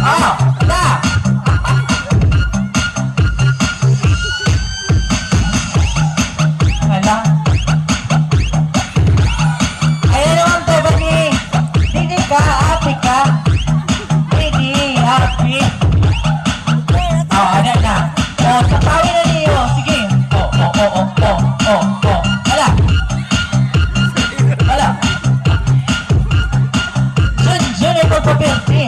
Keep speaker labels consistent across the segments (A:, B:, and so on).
A: Ala! Ala! Ayan naman to, Bani! Hindi ka, happy ka! Hindi, happy! Ada na! Sakawin na niyo! Sige! Ala! Ala! Jun, ito papirti!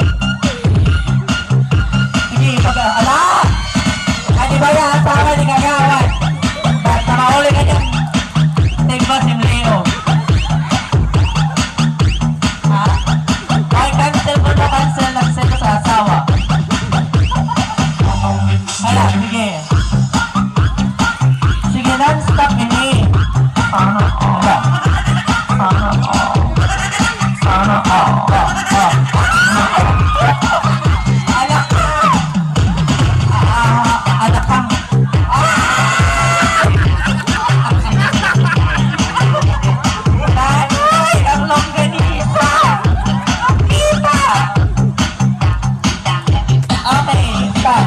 A: Sige, ala! Ano ba yan? Tama ni kagawad! Basta mahuli ka dyan! Tigba si Leo! Ha? Ay, cancel mo na cancel. Nag-send sa asawa. Hala, sige. Sige, non-stop ini. Anak kang. Ay, ang longganisa. Kita. Okay, stop.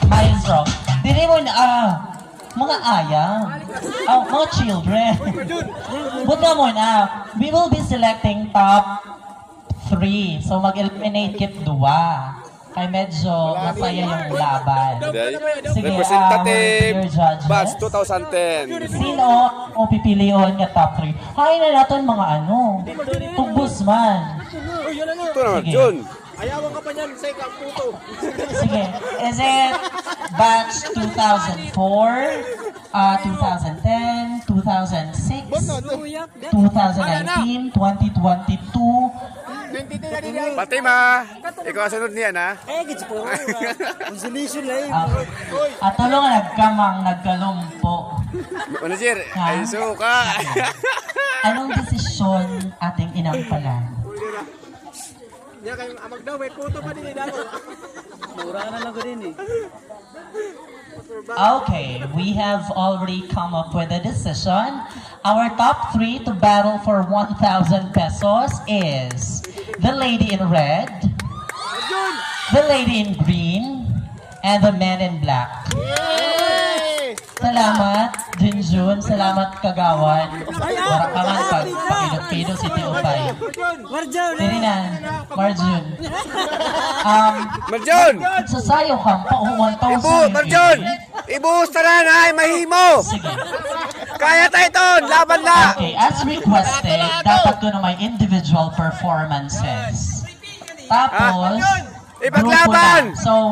A: Maestro. Dili mo na, mga aya, mga children. Buta mo na, we will be selecting top 3. So mag-eliminate kit 2. Kaya medyo masaya yung laban. Sige,
B: Representative
A: your judges.
B: Batch 2010.
A: Sino o pipilion nga top 3? Hain na natin mga tugbos man.
B: Ito naman,
A: Sige.
B: Jun.
C: Ayawan ka pa niyan, say ka, puto.
A: Sige, is it batch 2004, 2010, 2006, 2019, 2022?
B: Pati ma, ikaw ang sunod niyan ha.
C: Gits po. Consolation lang.
A: At talo nga nagkalumpo.
B: Manager,
A: Ha?
B: ay suka.
A: Anong desisyon ating inampalan?
C: Yan kayo, amag daw, may puto pa din dito. Mura na lang ko din
A: Okay, we have already come up with a decision. Our top 3 to battle for 1,000 pesos is the lady in red, the lady in green, and the man in black. Salamat, Junjun. Salamat, Kagawad. Wala ka man pag-pilot-pilo si Tiopay. Dili na, Marjun.
B: Marjon!
A: Sasayaw ka pa, 1,000.
B: Marjon! Ibuhos na na, ay mahimo!
A: Sige.
B: Kaya tayo ito, laban na!
A: Okay, as requested, dapat ko na may individual performances. Tapos,
B: Ipaglaban!
A: grupo na. So,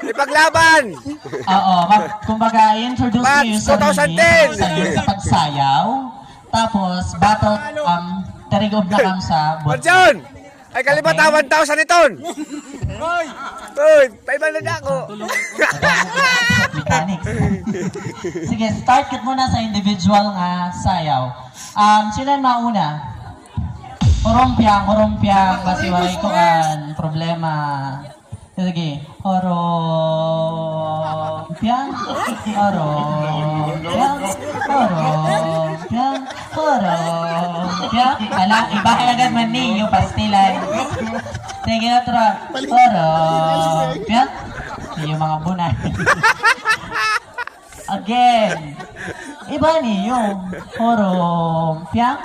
B: Ipaglaban!
A: oo, kumbaga, i-introduce
B: Batch
A: niyo yung sarili
B: 2010.
A: sa pagsayaw. Tapos, battle, tarigob na kang sa
B: Marjon! Ay kalibata, 1,000 iton! Uy, 500 na ako!
A: Mechanics. Sige, start kit muna sa individual nga sayaw. Sino ang mauna? Horompiang, kasi walay ko ang problema. Sige, horompiang. Ala, ibahay agad man ni yung pastilan. Sige, otro. Horompiang. Yung mga bunay. Again. Iba ni yung horompiang.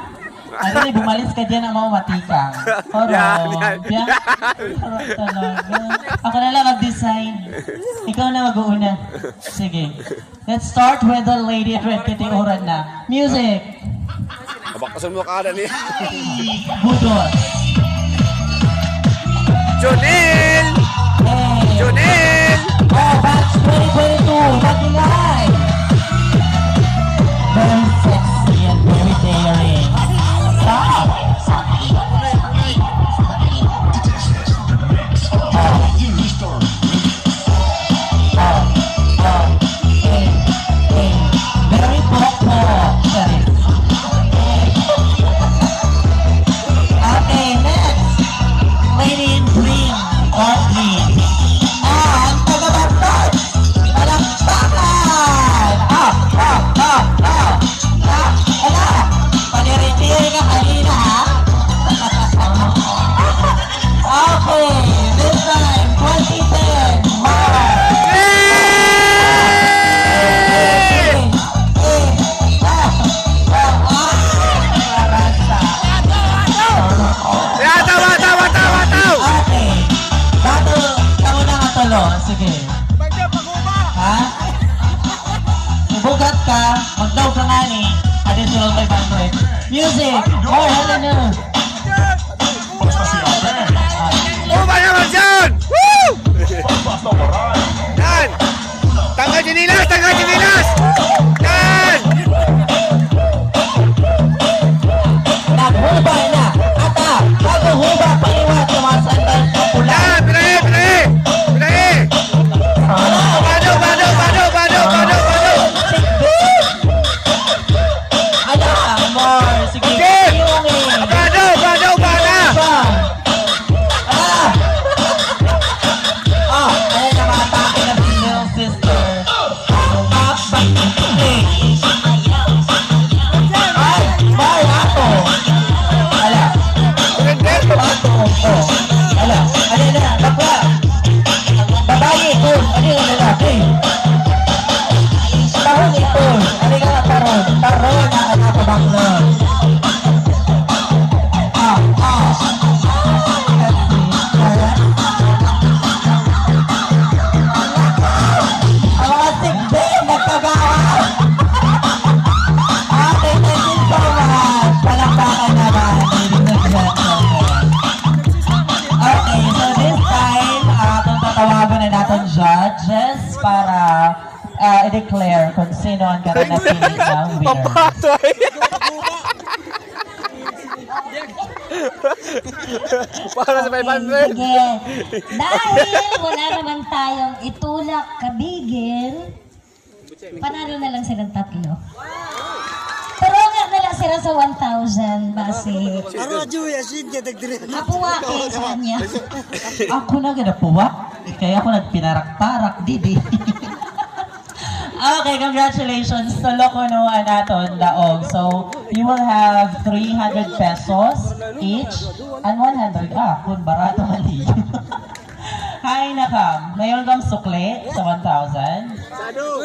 A: Ano ni, bumalis ka dyan ang mamatikang. Horompiang. Talaga. Ako na lang mag-design. Ikaw na mag-uuna. Sige. Let's start with the lady in red kitiuran na. Music.
B: Abakasan mo ka na niya.
A: Budot.
B: Junel!
A: Hey.
B: Junel!
A: Oh, batch 2022. Mag-ingay. Very sexy and very daring. Stop. Very popo. Okay, next. Lady in green, dark green. And tagabantay. Palakpakan. Ala. sige.
C: Bagda, pag-uba!
A: Ha? Ibugat ka, magdaw ka nga ni, additional 500. Music! More, hello na.
B: Uba naman dyan! Woo! Yan! Tanggal sinilas! Tanggal sinilas! Yan!
A: Naghubay na! Ata! Naghuhuba paliwat sa mga sandal sa pula.
B: Yan! Pinahe! Pinahe! Pinahe! Bado! Bado! Bado! Bado! Bado! Bado!
A: Ala! More! Sige!
B: Sige!
A: Yung
B: Bado! Bado! Bada!
A: Ah! Ah! Ayan na mga atake ng female sister. Up, back, ay! Bye! Ako! Ala! Ako! Oh! Ala! Ano na? Bakla! Babae ito! Ano yung lalaki? Tahong ito! Ano nga taron? Taron na anak ko bakla! Ah! Ah! Ang mga sigbi, nagkagawa! Okay, thank you so much! Palakpakan naman, ladies and gentlemen. Okay, so this time, itong tatawagan na natin judges para i-declare kung sino ang karanapili ng winner.
B: Papatoy! Para sa 500!
D: Sige. Dahil wala naman tayong itulak kabigin, panalo na lang silang tatlo. Pero nga na lang sila sa 1,000 base. Mapuwa kayo sa kanya.
A: Ako na ganapuwa. Kaya ako nagpinarak-tarak, didi. Okay, congratulations. Tulo ko no naton daog. So, you will have 300 pesos each and 100. Kung barato mali. Hi, nakam. Mayroon kang sukle sa 1,000.
C: Sado!